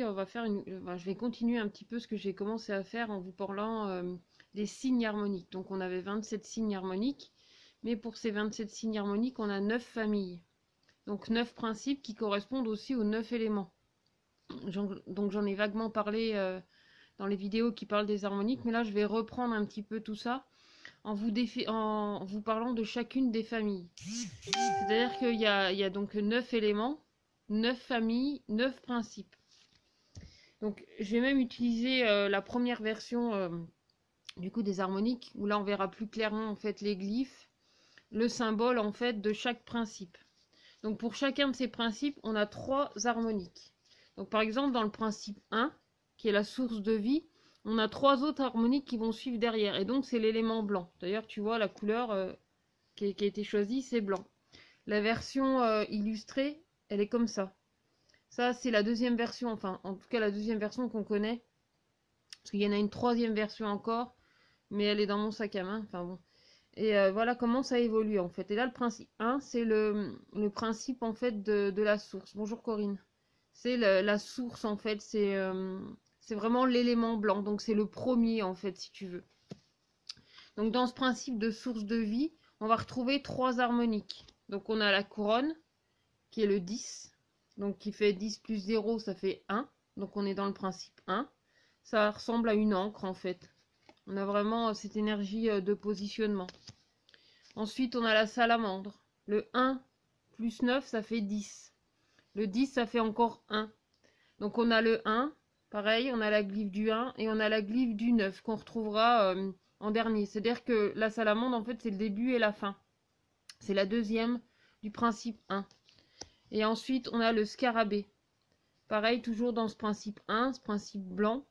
on va faire je vais continuer un petit peu ce que j'ai commencé à faire en vous parlant des signes harmoniques. Donc on avait 27 signes harmoniques, mais pour ces 27 signes harmoniques, on a 9 familles. Donc 9 principes qui correspondent aussi aux 9 éléments. Donc j'en ai vaguement parlé dans les vidéos qui parlent des harmoniques, mais là je vais reprendre un petit peu tout ça en vous parlant de chacune des familles. C'est-à-dire qu'il y a donc 9 éléments, 9 familles, 9 principes. Donc je vais même utiliser la première version du coup des harmoniques, où là on verra plus clairement en fait les glyphes, le symbole en fait de chaque principe. Donc pour chacun de ces principes, on a 3 harmoniques. Donc par exemple dans le principe 1, qui est la source de vie, on a 3 autres harmoniques qui vont suivre derrière. Et donc c'est l'élément blanc. D'ailleurs tu vois la couleur qui a été choisie, c'est blanc. La version illustrée, elle est comme ça. Ça c'est la deuxième version, enfin en tout cas la deuxième version qu'on connaît. Parce qu'il y en a une troisième version encore, mais elle est dans mon sac à main. Enfin bon. Et voilà comment ça évolue en fait. Et là, le principe 1, c'est le principe en fait de la source. Bonjour Corinne. C'est la source en fait, c'est vraiment l'élément blanc. Donc c'est le premier en fait, si tu veux. Donc dans ce principe de source de vie, on va retrouver 3 harmoniques. Donc on a la couronne, qui est le 10. Donc qui fait 10 plus 0, ça fait 1. Donc on est dans le principe 1. Ça ressemble à une encre en fait. On a vraiment cette énergie de positionnement. Ensuite, on a la salamandre. Le 1 plus 9, ça fait 10. Le 10, ça fait encore 1. Donc on a le 1, pareil, on a la glyphe du 1 et on a la glyphe du 9 qu'on retrouvera en dernier. C'est-à-dire que la salamandre, en fait, c'est le début et la fin. C'est la deuxième du principe 1. Et ensuite, on a le scarabée. Pareil, toujours dans ce principe 1, ce principe blanc.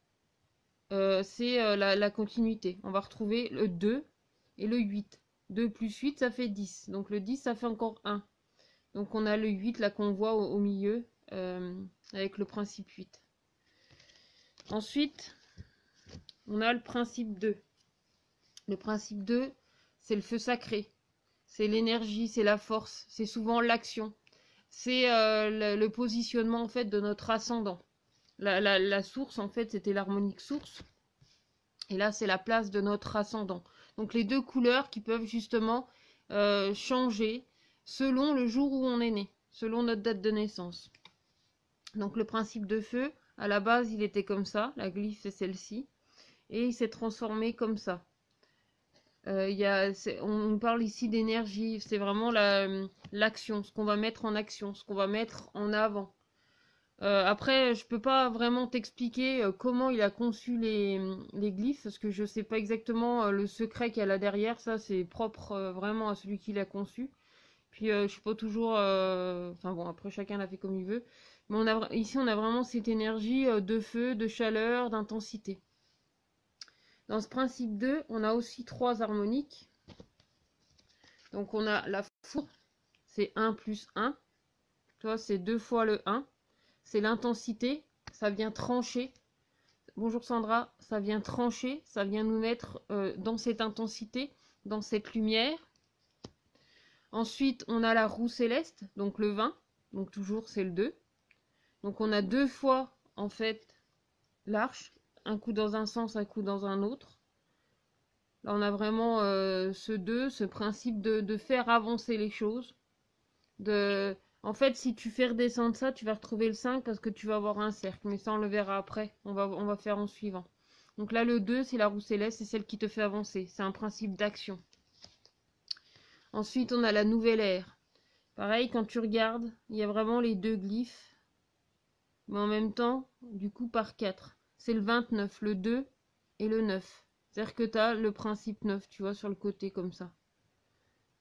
C'est la continuité. On va retrouver le 2 et le 8. 2 plus 8, ça fait 10. Donc le 10, ça fait encore 1. Donc on a le 8 là qu'on voit au milieu avec le principe 8. Ensuite, on a le principe 2. Le principe 2, c'est le feu sacré. C'est l'énergie, c'est la force, c'est souvent l'action. C'est le positionnement en fait de notre ascendant. La source, en fait, c'était l'harmonique source. Et là, c'est la place de notre ascendant. Donc, les deux couleurs qui peuvent justement changer selon le jour où on est né, selon notre date de naissance. Donc, le principe de feu, à la base, il était comme ça. La glyphe, c'est celle-ci. Et il s'est transformé comme ça. On parle ici d'énergie. C'est vraiment l'action, ce qu'on va mettre en action, ce qu'on va mettre en avant. Après, je peux pas vraiment t'expliquer comment il a conçu les glyphes, parce que je sais pas exactement le secret qu'il y a là derrière. Ça, c'est propre vraiment à celui qui l'a conçu. Puis, je suis pas toujours... Enfin bon, après, chacun l'a fait comme il veut. Mais ici, on a vraiment cette énergie de feu, de chaleur, d'intensité. Dans ce principe 2, on a aussi 3 harmoniques. Donc, on a la foudre, c'est 1 plus 1. Tu vois, c'est 2 fois le 1. C'est l'intensité, ça vient trancher. Bonjour Sandra, ça vient trancher, ça vient nous mettre dans cette intensité, dans cette lumière. Ensuite, on a la roue céleste, donc le 20, donc toujours c'est le 2. Donc on a 2 fois en fait l'arche, un coup dans un sens, un coup dans un autre. Là on a vraiment ce 2, ce principe de faire avancer les choses, En fait, si tu fais redescendre ça, tu vas retrouver le 5 parce que tu vas avoir un cercle. Mais ça, on le verra après. On va faire en suivant. Donc là, le 2, c'est la roue céleste. C'est celle qui te fait avancer. C'est un principe d'action. Ensuite, on a la nouvelle ère. Pareil, quand tu regardes, il y a vraiment les deux glyphes. Mais en même temps, du coup, par 4. C'est le 29, le 2 et le 9. C'est-à-dire que tu as le principe 9, tu vois, sur le côté comme ça.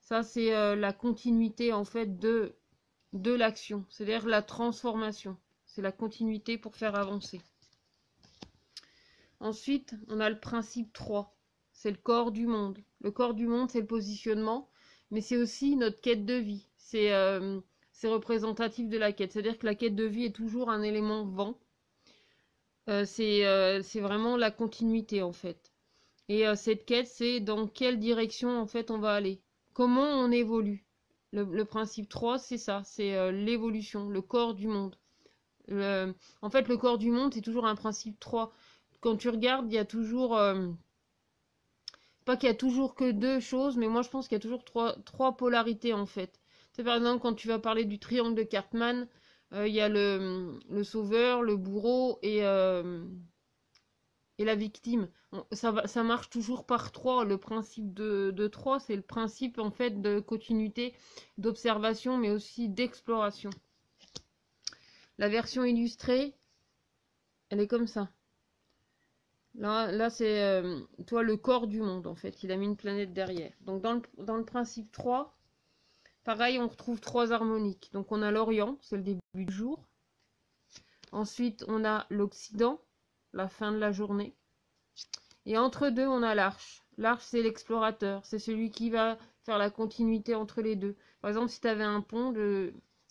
Ça, c'est la continuité, en fait, de l'action, c'est-à-dire la transformation. C'est la continuité pour faire avancer. Ensuite, on a le principe 3. C'est le corps du monde. Le corps du monde, c'est le positionnement, mais c'est aussi notre quête de vie. C'est représentatif de la quête. C'est-à-dire que la quête de vie est toujours un élément vent. C'est vraiment la continuité, en fait. Et cette quête, c'est dans quelle direction, en fait, on va aller. Comment on évolue. Le principe 3, c'est ça, c'est l'évolution, le corps du monde. En fait, le corps du monde, c'est toujours un principe 3. Quand tu regardes, il y a toujours... pas qu'il y a toujours que deux choses, mais moi je pense qu'il y a toujours trois polarités en fait. C'est par exemple quand tu vas parler du triangle de Cartman, il y a le sauveur, le bourreau et la victime. Ça marche toujours par trois. Le principe de trois, c'est le principe en fait de continuité, d'observation, mais aussi d'exploration. La version illustrée, elle est comme ça. Là c'est toi le corps du monde en fait. Il a mis une planète derrière. Donc dans le principe 3, pareil, on retrouve trois harmoniques. Donc on a l'Orient, c'est le début du jour. Ensuite, on a l'Occident, la fin de la journée. Et entre deux, on a l'Arche. L'Arche, c'est l'explorateur. C'est celui qui va faire la continuité entre les deux. Par exemple, si tu avais un pont,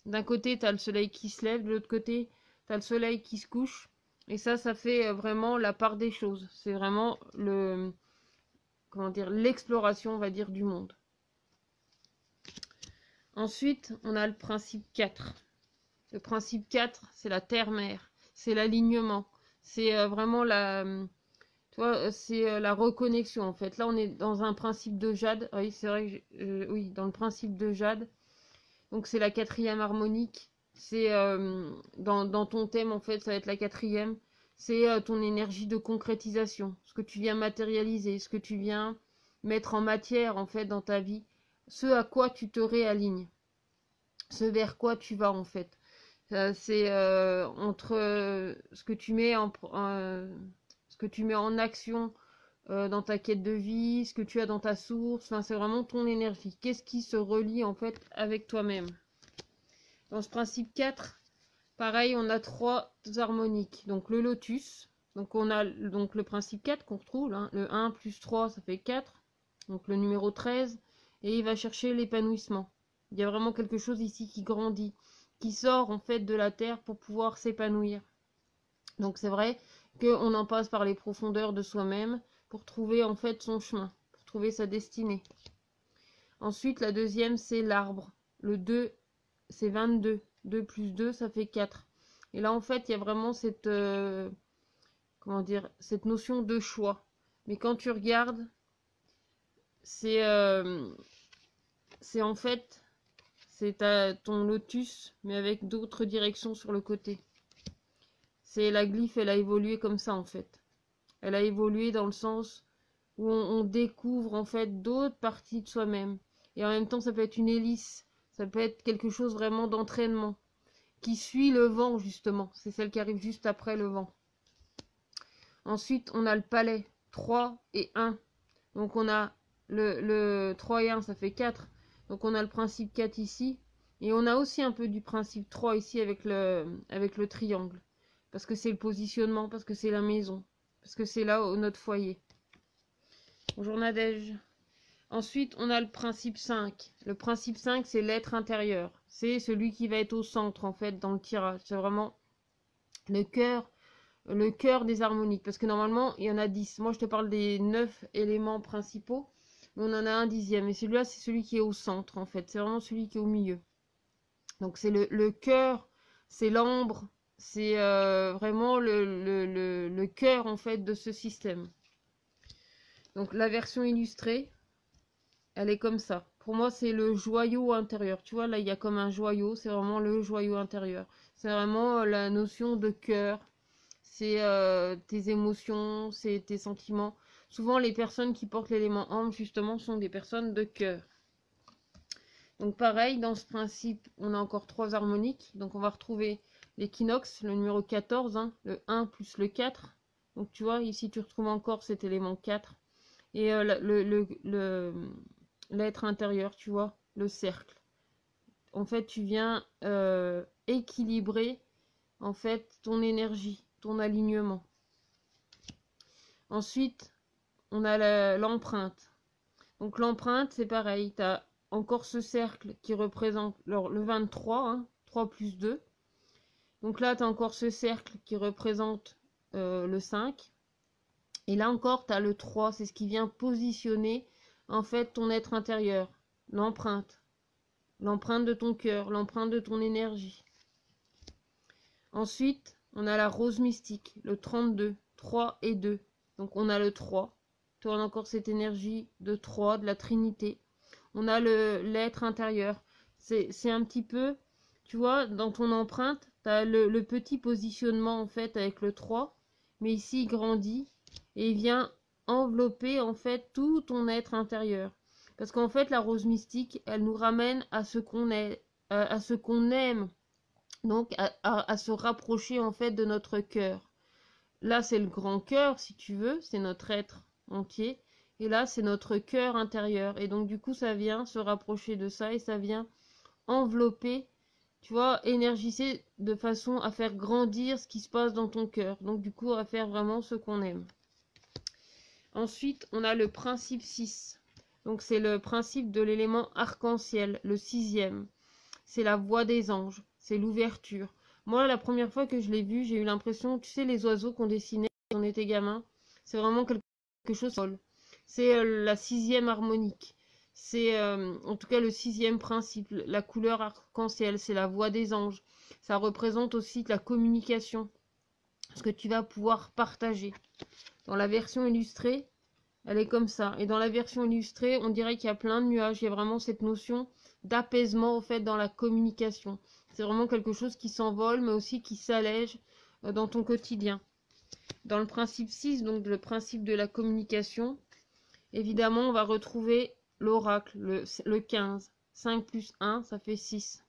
d'un côté, tu as le soleil qui se lève, de l'autre côté, tu as le soleil qui se couche. Et ça fait vraiment la part des choses. C'est vraiment comment dire, l'exploration, on va dire, du monde. Ensuite, on a le principe 4. Le principe 4, c'est la terre-mer. C'est l'alignement. C'est vraiment c'est la reconnexion, en fait. Là, on est dans un principe de jade. Oui, c'est vrai que oui, dans le principe de jade. Donc, c'est la quatrième harmonique. C'est dans ton thème, en fait, ça va être la quatrième. C'est ton énergie de concrétisation. Ce que tu viens matérialiser, ce que tu viens mettre en matière, en fait, dans ta vie. Ce à quoi tu te réalignes. Ce vers quoi tu vas, en fait. C'est entre ce que tu mets en action dans ta quête de vie, ce que tu as dans ta source. Enfin, c'est vraiment ton énergie. Qu'est-ce qui se relie en fait avec toi-même? Dans ce principe 4, pareil, on a trois harmoniques. Donc le lotus. Donc on a donc le principe 4 qu'on retrouve. Là, le 1 plus 3, ça fait 4. Donc le numéro 13. Et il va chercher l'épanouissement. Il y a vraiment quelque chose ici qui grandit, qui sort en fait de la terre pour pouvoir s'épanouir. Donc c'est vrai qu'on en passe par les profondeurs de soi-même pour trouver en fait son chemin, pour trouver sa destinée. Ensuite, la deuxième, c'est l'arbre. Le 2, c'est 22. 2 plus 2, ça fait 4. Et là, en fait, il y a vraiment cette, comment dire, cette notion de choix. Mais quand tu regardes, c'est en fait, c'est ton lotus, mais avec d'autres directions sur le côté. C'est la glyphe, elle a évolué comme ça en fait. Elle a évolué dans le sens où on découvre en fait d'autres parties de soi-même. Et en même temps, ça peut être une hélice, ça peut être quelque chose vraiment d'entraînement, qui suit le vent justement. C'est celle qui arrive juste après le vent. Ensuite, on a le palais, 3 et 1. Donc on a le 3 et 1, ça fait 4. Donc on a le principe 4 ici. Et on a aussi un peu du principe 3 ici avec le triangle. Parce que c'est le positionnement, parce que c'est la maison. Parce que c'est là notre foyer. Bonjour Nadège. Ensuite, on a le principe 5. Le principe 5, c'est l'être intérieur. C'est celui qui va être au centre, en fait, dans le tirage. C'est vraiment le cœur des harmoniques. Parce que normalement, il y en a 10. Moi, je te parle des 9 éléments principaux. Mais on en a un dixième. Et celui-là, c'est celui qui est au centre, en fait. C'est vraiment celui qui est au milieu. Donc, c'est le cœur, c'est l'ambre. C'est vraiment le cœur, en fait, de ce système. Donc, la version illustrée, elle est comme ça. Pour moi, c'est le joyau intérieur. Tu vois, là, il y a comme un joyau. C'est vraiment le joyau intérieur. C'est vraiment la notion de cœur. C'est tes émotions, c'est tes sentiments. Souvent, les personnes qui portent l'élément ambre, justement, sont des personnes de cœur. Donc, pareil, dans ce principe, on a encore trois harmoniques. Donc, on va retrouver l'équinoxe, le numéro 14, hein, le 1 plus le 4. Donc, tu vois, ici, tu retrouves encore cet élément 4. Et l'être intérieur, tu vois, le cercle. En fait, tu viens équilibrer en fait ton énergie, ton alignement. Ensuite, on a l'empreinte. Donc l'empreinte, c'est pareil, tu as encore ce cercle qui représente le 23, hein, 3 plus 2. Donc là, tu as encore ce cercle qui représente le 5. Et là encore, tu as le 3, c'est ce qui vient positionner en fait ton être intérieur, l'empreinte de ton cœur, l'empreinte de ton énergie. Ensuite, on a la rose mystique, le 32, 3 et 2. Donc on a le 3. Tu as encore cette énergie de 3, de la Trinité. On a l'être intérieur. C'est un petit peu, tu vois, dans ton empreinte, tu as le petit positionnement en fait avec le 3. Mais ici, il grandit et il vient envelopper en fait tout ton être intérieur. Parce qu'en fait, la rose mystique, elle nous ramène à ce qu'on est, à ce qu'on aime. Donc, à se rapprocher en fait de notre cœur. Là, c'est le grand cœur, si tu veux, c'est notre être entier. Et là, c'est notre cœur intérieur. Et donc, du coup, ça vient se rapprocher de ça et ça vient envelopper, tu vois, énergiser de façon à faire grandir ce qui se passe dans ton cœur. Donc, du coup, à faire vraiment ce qu'on aime. Ensuite, on a le principe 6. Donc, c'est le principe de l'élément arc-en-ciel, le 6e. C'est la voix des anges, c'est l'ouverture. Moi, la première fois que je l'ai vu, j'ai eu l'impression, tu sais, les oiseaux qu'on dessinait quand on était gamin, c'est vraiment quelque chose de folle. C'est la 6e harmonique. C'est en tout cas le 6e principe, la couleur arc-en-ciel, c'est la voix des anges. Ça représente aussi la communication, ce que tu vas pouvoir partager. Dans la version illustrée, elle est comme ça. Et dans la version illustrée, on dirait qu'il y a plein de nuages. Il y a vraiment cette notion d'apaisement, au fait, dans la communication. C'est vraiment quelque chose qui s'envole, mais aussi qui s'allège dans ton quotidien. Dans le principe 6, donc le principe de la communication, évidemment, on va retrouver l'oracle, le 15. 5 plus 1, ça fait 6.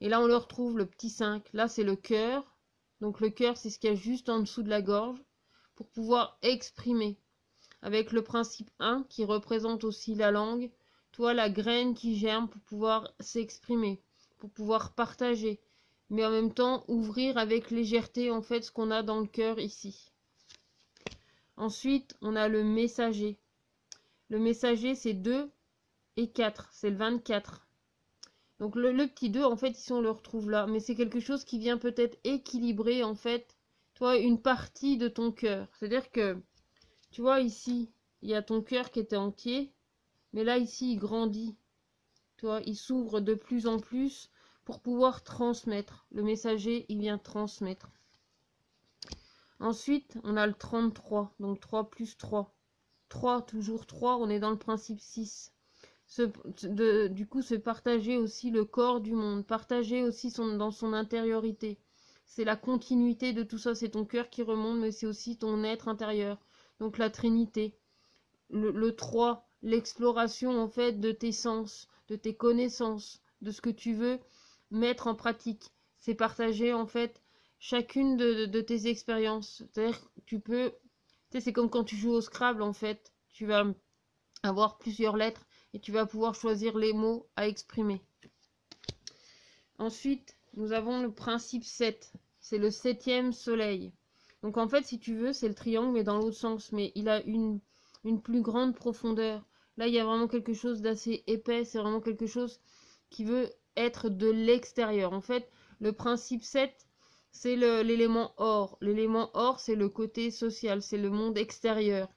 Et là, on le retrouve, le petit 5. Là, c'est le cœur. Donc le cœur, c'est ce qu'il y a juste en dessous de la gorge pour pouvoir exprimer. Avec le principe 1 qui représente aussi la langue, toi la graine qui germe pour pouvoir s'exprimer, pour pouvoir partager, mais en même temps ouvrir avec légèreté en fait ce qu'on a dans le cœur ici. Ensuite, on a le messager. Le messager, c'est 2 et 4, c'est le 24. Donc le petit 2, en fait, ici on le retrouve là, mais c'est quelque chose qui vient peut-être équilibrer en fait, toi, une partie de ton cœur. C'est-à-dire que tu vois, ici, il y a ton cœur qui était entier, mais là, ici, il grandit. Tu vois, il s'ouvre de plus en plus pour pouvoir transmettre. Le messager, il vient transmettre. Ensuite, on a le 33, donc 3 plus 3. 3, toujours 3, on est dans le principe 6. Du coup, se partager aussi le corps du monde, partager aussi dans son intériorité. C'est la continuité de tout ça, c'est ton cœur qui remonte, mais c'est aussi ton être intérieur. Donc la Trinité. Le 3, l'exploration en fait de tes sens, de tes connaissances, de ce que tu veux mettre en pratique. C'est partager en fait chacune de tes expériences. C'est-à-dire que tu peux, tu sais, c'est comme quand tu joues au Scrabble en fait. Tu vas avoir plusieurs lettres et tu vas pouvoir choisir les mots à exprimer. Ensuite, nous avons le principe 7. C'est le 7e soleil. Donc en fait, si tu veux, c'est le triangle mais dans l'autre sens. Mais il a une plus grande profondeur. Là, il y a vraiment quelque chose d'assez épais. C'est vraiment quelque chose qui veut être de l'extérieur. En fait, le principe 7, c'est l'élément or. L'élément or, c'est le côté social. C'est le monde extérieur.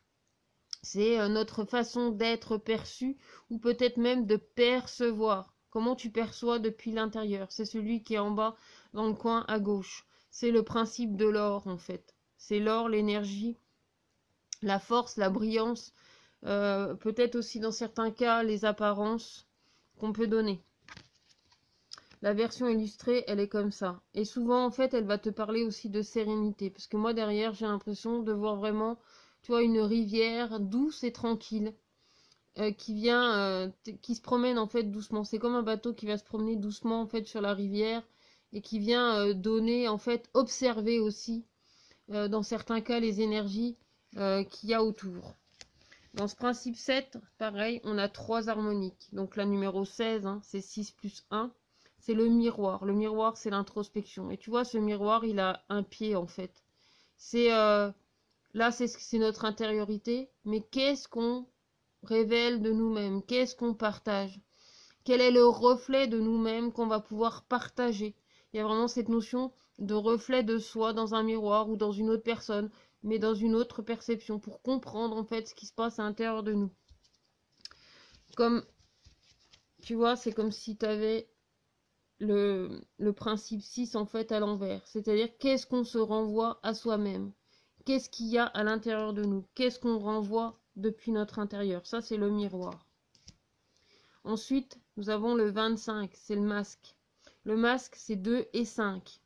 C'est notre façon d'être perçu ou peut-être même de percevoir. Comment tu perçois depuis l'intérieur. C'est celui qui est en bas dans le coin à gauche. C'est le principe de l'or en fait. C'est l'or, l'énergie, la force, la brillance, peut-être aussi dans certains cas les apparences qu'on peut donner. La version illustrée, elle est comme ça. Et souvent, en fait, elle va te parler aussi de sérénité. Parce que moi, derrière, j'ai l'impression de voir vraiment, tu vois, une rivière douce et tranquille. Qui vient, qui se promène en fait doucement. C'est comme un bateau qui va se promener doucement en fait sur la rivière et qui vient donner en fait, observer aussi, dans certains cas, les énergies qu'il y a autour. Dans ce principe 7, pareil, on a 3 harmoniques. Donc la numéro 16, hein, c'est 6 plus 1. C'est le miroir. Le miroir, c'est l'introspection. Et tu vois, ce miroir, il a un pied, en fait. C'est là, c'est notre intériorité. Mais qu'est-ce qu'on révèle de nous-mêmes? Qu'est-ce qu'on partage? Quel est le reflet de nous-mêmes qu'on va pouvoir partager? Il y a vraiment cette notion de reflet de soi dans un miroir ou dans une autre personne, mais dans une autre perception, pour comprendre en fait ce qui se passe à l'intérieur de nous. Comme, tu vois, c'est comme si tu avais le principe 6 en fait à l'envers. C'est-à-dire qu'est-ce qu'on se renvoie à soi-même? Qu'est-ce qu'il y a à l'intérieur de nous? Qu'est-ce qu'on renvoie depuis notre intérieur? Ça, c'est le miroir. Ensuite, nous avons le 25, c'est le masque. Le masque, c'est 2 et 5.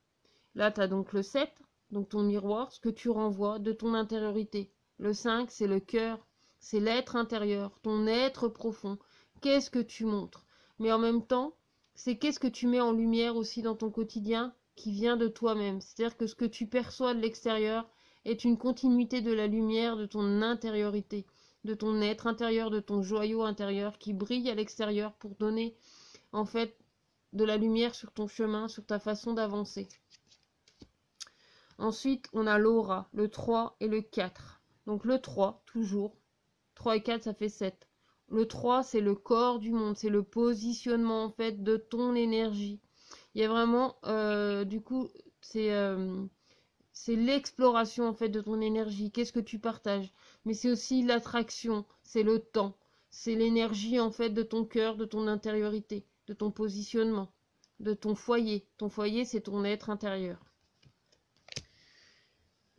Là, tu as donc le 7, donc ton miroir, ce que tu renvoies de ton intériorité. Le 5, c'est le cœur, c'est l'être intérieur, ton être profond. Qu'est-ce que tu montres? Mais en même temps, c'est qu'est-ce que tu mets en lumière aussi dans ton quotidien qui vient de toi-même. C'est-à-dire que ce que tu perçois de l'extérieur est une continuité de la lumière de ton intériorité, de ton être intérieur, de ton joyau intérieur qui brille à l'extérieur pour donner en fait de la lumière sur ton chemin, sur ta façon d'avancer. Ensuite, on a l'aura, le 3 et le 4. Donc le 3, toujours. 3 et 4, ça fait 7. Le 3, c'est le corps du monde, c'est le positionnement en fait de ton énergie. Il y a vraiment, du coup, c'est l'exploration en fait de ton énergie. Qu'est-ce que tu partages? Mais c'est aussi l'attraction, c'est le temps, c'est l'énergie en fait de ton cœur, de ton intériorité, de ton positionnement, de ton foyer. Ton foyer, c'est ton être intérieur.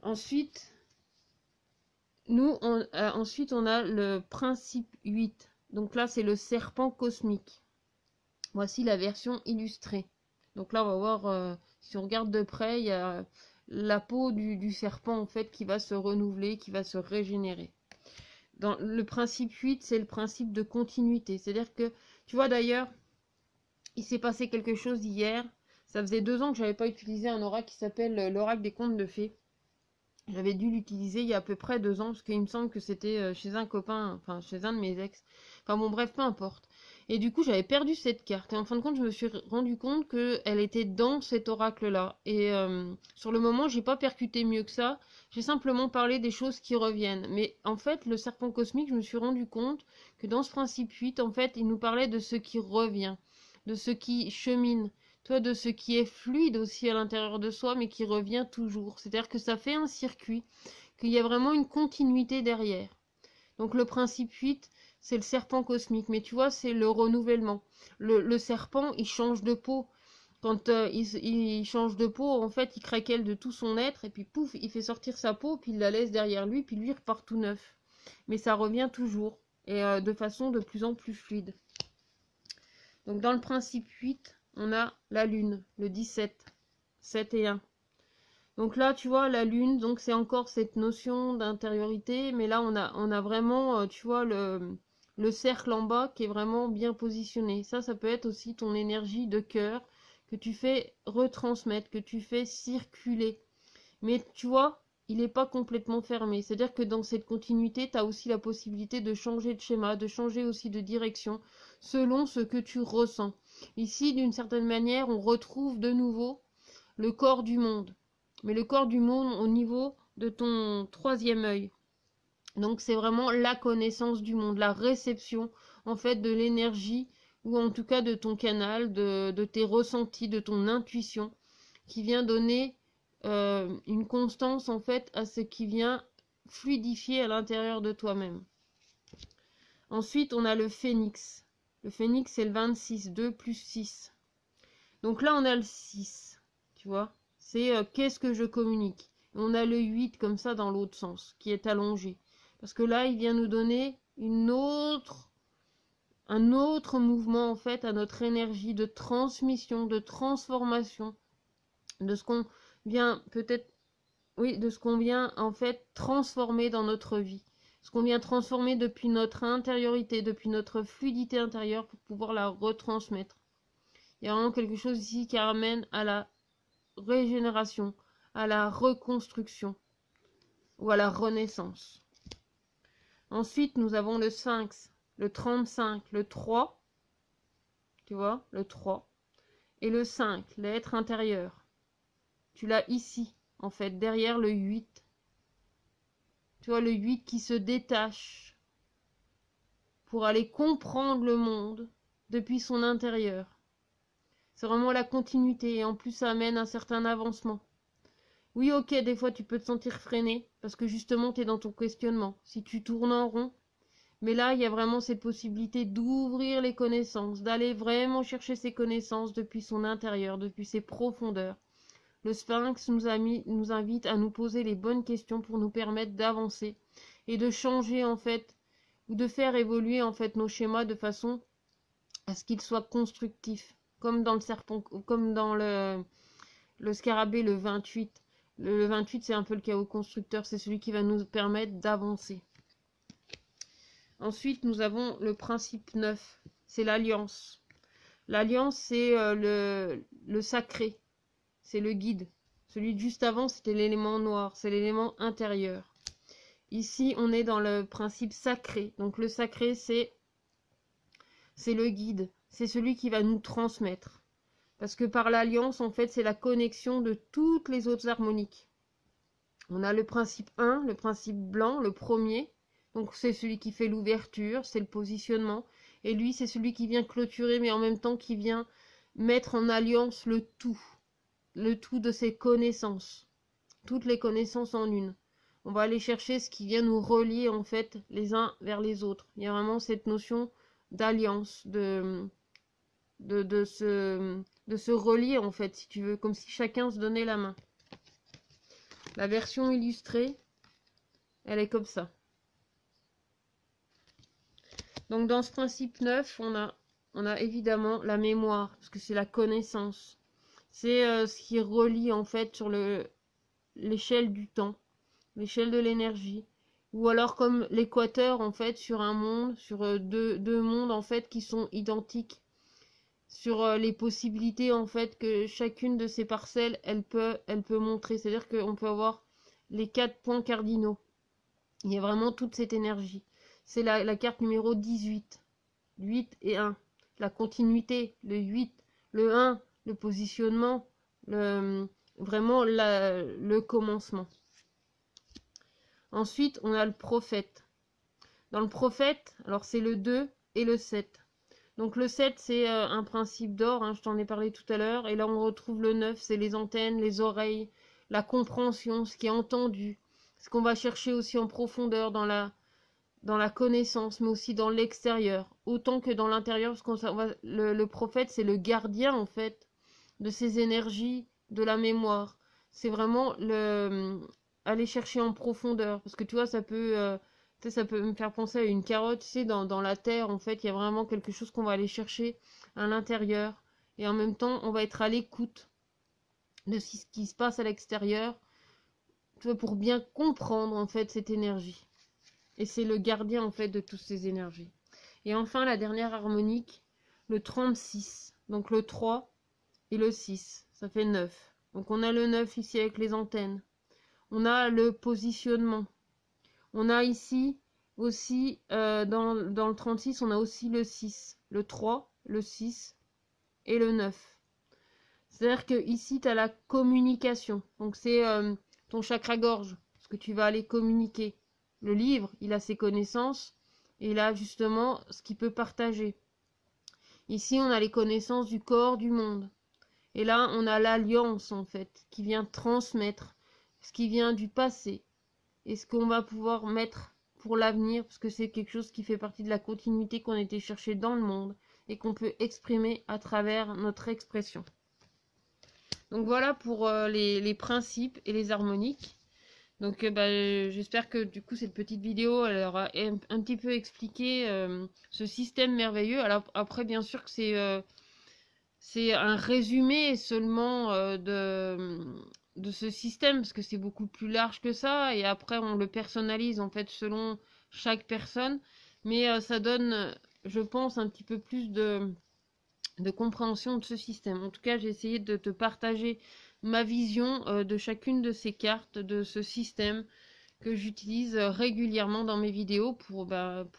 Ensuite, ensuite, on a le principe 8. Donc là, c'est le serpent cosmique. Voici la version illustrée. Donc là, on va voir, si on regarde de près, il y a la peau du serpent, en fait, qui va se renouveler, qui va se régénérer. Dans le principe 8, c'est le principe de continuité. C'est-à-dire que, tu vois, d'ailleurs, il s'est passé quelque chose hier. Ça faisait 2 ans que je n'avais pas utilisé un oracle qui s'appelle l'oracle des contes de fées. J'avais dû l'utiliser il y a à peu près 2 ans, parce qu'il me semble que c'était chez un copain, enfin chez un de mes ex. Enfin bon, bref, peu importe. Et du coup, j'avais perdu cette carte. Et en fin de compte, je me suis rendu compte qu'elle était dans cet oracle-là. Et sur le moment, j'ai pas percuté mieux que ça. J'ai simplement parlé des choses qui reviennent. Mais en fait, le serpent cosmique, je me suis rendu compte que dans ce principe 8, en fait, il nous parlait de ce qui revient, de ce qui chemine, toi, de ce qui est fluide aussi à l'intérieur de soi, mais qui revient toujours. C'est-à-dire que ça fait un circuit, qu'il y a vraiment une continuité derrière. Donc le principe 8, c'est le serpent cosmique, mais tu vois, c'est le renouvellement. Le serpent, il change de peau. Quand il change de peau, en fait, il craquelle de tout son être, et puis pouf, il fait sortir sa peau, puis il la laisse derrière lui, puis lui repart tout neuf. Mais ça revient toujours, et de façon de plus en plus fluide. Donc dans le principe 8, on a la lune, le 17, 7 et 1. Donc là, tu vois, la lune, donc c'est encore cette notion d'intériorité, mais là, on a vraiment, tu vois, le cercle en bas qui est vraiment bien positionné. Ça peut être aussi ton énergie de cœur que tu fais retransmettre, que tu fais circuler. Mais tu vois, il n'est pas complètement fermé. C'est-à-dire que dans cette continuité, tu as aussi la possibilité de changer de schéma, de changer aussi de direction, selon ce que tu ressens. Ici, d'une certaine manière, on retrouve de nouveau le corps du monde. Mais le corps du monde au niveau de ton 3e œil. Donc c'est vraiment la connaissance du monde, la réception en fait de l'énergie, ou en tout cas de ton canal, de tes ressentis, de ton intuition, qui vient donner une constance en fait à ce qui vient fluidifier à l'intérieur de toi-même. Ensuite, on a le phénix. Le phénix, c'est le 26, 2 plus 6. Donc là, on a le 6, tu vois. C'est qu'est-ce que je communique. Et on a le 8 comme ça dans l'autre sens, qui est allongé. Parce que là, il vient nous donner un autre mouvement en fait à notre énergie de transmission, de transformation, de ce qu'on vient peut-être, oui, de ce qu'on vient en fait transformer dans notre vie. Ce qu'on vient transformer depuis notre intériorité, depuis notre fluidité intérieure pour pouvoir la retransmettre. Il y a vraiment quelque chose ici qui ramène à la régénération, à la reconstruction ou à la renaissance. Ensuite, nous avons le sphinx, le 35, le 3, tu vois, le 3, et le 5, l'être intérieur. Tu l'as ici, en fait, derrière le 8. Tu vois, le 8 qui se détache pour aller comprendre le monde depuis son intérieur. C'est vraiment la continuité, et en plus, ça amène un certain avancement. Oui, ok, des fois, tu peux te sentir freiné, parce que justement, tu es dans ton questionnement. Si tu tournes en rond, Mais là, il y a vraiment cette possibilité d'ouvrir les connaissances, d'aller vraiment chercher ses connaissances depuis son intérieur, depuis ses profondeurs. Le sphinx nous invite à nous poser les bonnes questions pour nous permettre d'avancer et de changer en fait, ou de faire évoluer en fait nos schémas de façon à ce qu'ils soient constructifs, comme dans le serpent, comme dans le scarabée, le 28. Le 28, c'est un peu le chaos constructeur, c'est celui qui va nous permettre d'avancer. Ensuite, nous avons le principe 9, c'est l'alliance. L'alliance, c'est le sacré, c'est le guide. Celui de juste avant, c'était l'élément noir, c'est l'élément intérieur. Ici, on est dans le principe sacré. Donc le sacré, c'est le guide, c'est celui qui va nous transmettre. Parce que par l'alliance, en fait, c'est la connexion de toutes les autres harmoniques. On a le principe 1, le principe blanc, le premier. Donc c'est celui qui fait l'ouverture, c'est le positionnement. Et lui, c'est celui qui vient clôturer, mais en même temps qui vient mettre en alliance le tout de ses connaissances. Toutes les connaissances en une. On va aller chercher ce qui vient nous relier, en fait, les uns vers les autres. Il y a vraiment cette notion d'alliance, de se relier, en fait, si tu veux, comme si chacun se donnait la main. La version illustrée, elle est comme ça. Donc dans ce principe 9, on a évidemment la mémoire, parce que c'est la connaissance. C'est ce qui relie en fait sur l'échelle du temps, l'échelle de l'énergie. Ou alors comme l'équateur en fait sur un monde, sur deux mondes en fait qui sont identiques. Sur les possibilités en fait que chacune de ces parcelles, elle peut montrer. C'est-à-dire qu'on peut avoir les 4 points cardinaux. Il y a vraiment toute cette énergie. C'est la carte numéro 18. 8 et 1. La continuité, le 8, le 1, le positionnement, vraiment le commencement. Ensuite, on a le prophète. Dans le prophète, alors c'est le 2 et le 7. Donc le 7, c'est un principe d'or, hein, je t'en ai parlé tout à l'heure. Et là, on retrouve le 9, c'est les antennes, les oreilles, la compréhension, ce qui est entendu. Ce qu'on va chercher aussi en profondeur dans la connaissance, mais aussi dans l'extérieur, autant que dans l'intérieur, parce le prophète, c'est le gardien, en fait, de ces énergies, de la mémoire. C'est vraiment aller chercher en profondeur, parce que tu vois, ça peut me faire penser à une carotte, tu sais, dans la terre, en fait, il y a vraiment quelque chose qu'on va aller chercher à l'intérieur, et en même temps, on va être à l'écoute de ce qui se passe à l'extérieur, tu vois, pour bien comprendre, en fait, cette énergie. Et c'est le gardien en fait de toutes ces énergies. Et enfin la dernière harmonique, le 36. Donc le 3 et le 6, ça fait 9. Donc on a le 9 ici avec les antennes. On a le positionnement. On a ici aussi, dans le 36, on a aussi le 6. Le 3, le 6 et le 9. C'est-à-dire que ici tu as la communication. Donc c'est ton chakra-gorge, ce que tu vas aller communiquer. Le livre, il a ses connaissances et il a justement ce qu'il peut partager. Ici, on a les connaissances du corps, du monde. Et là, on a l'alliance, en fait, qui vient transmettre ce qui vient du passé et ce qu'on va pouvoir mettre pour l'avenir, parce que c'est quelque chose qui fait partie de la continuité qu'on a été chercher dans le monde et qu'on peut exprimer à travers notre expression. Donc voilà pour les principes et les harmoniques. Donc j'espère que du coup cette petite vidéo elle aura un petit peu expliqué ce système merveilleux. Alors après bien sûr que c'est un résumé seulement de ce système parce que c'est beaucoup plus large que ça et après on le personnalise en fait selon chaque personne. Mais ça donne je pense un petit peu plus de compréhension de ce système. En tout cas j'ai essayé de te partager ma vision de chacune de ces cartes, de ce système que j'utilise régulièrement dans mes vidéos pour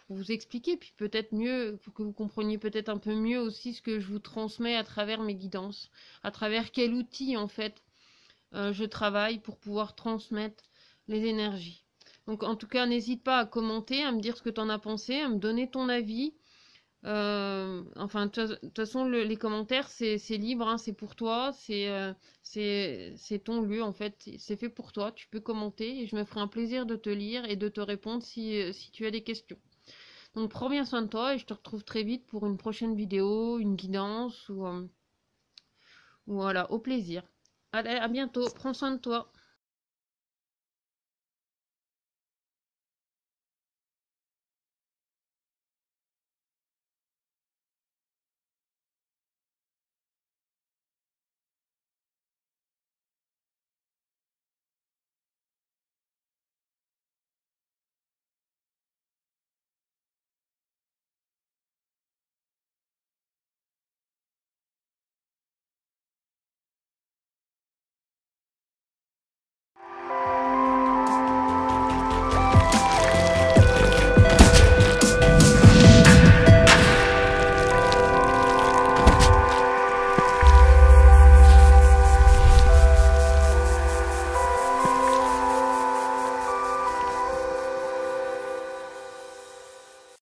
vous expliquer, puis peut-être mieux, pour que vous compreniez peut-être un peu mieux aussi ce que je vous transmets à travers mes guidances, à travers quel outil en fait je travaille pour pouvoir transmettre les énergies. Donc en tout cas, n'hésite pas à commenter, à me dire ce que tu en as pensé, à me donner ton avis. Enfin, de toute façon, les commentaires, c'est libre, hein, c'est pour toi, c'est ton lieu, en fait, c'est fait pour toi, tu peux commenter et je me ferai un plaisir de te lire et de te répondre si tu as des questions. Donc prends bien soin de toi et je te retrouve très vite pour une prochaine vidéo, une guidance ou voilà, au plaisir. Allez, à bientôt, prends soin de toi.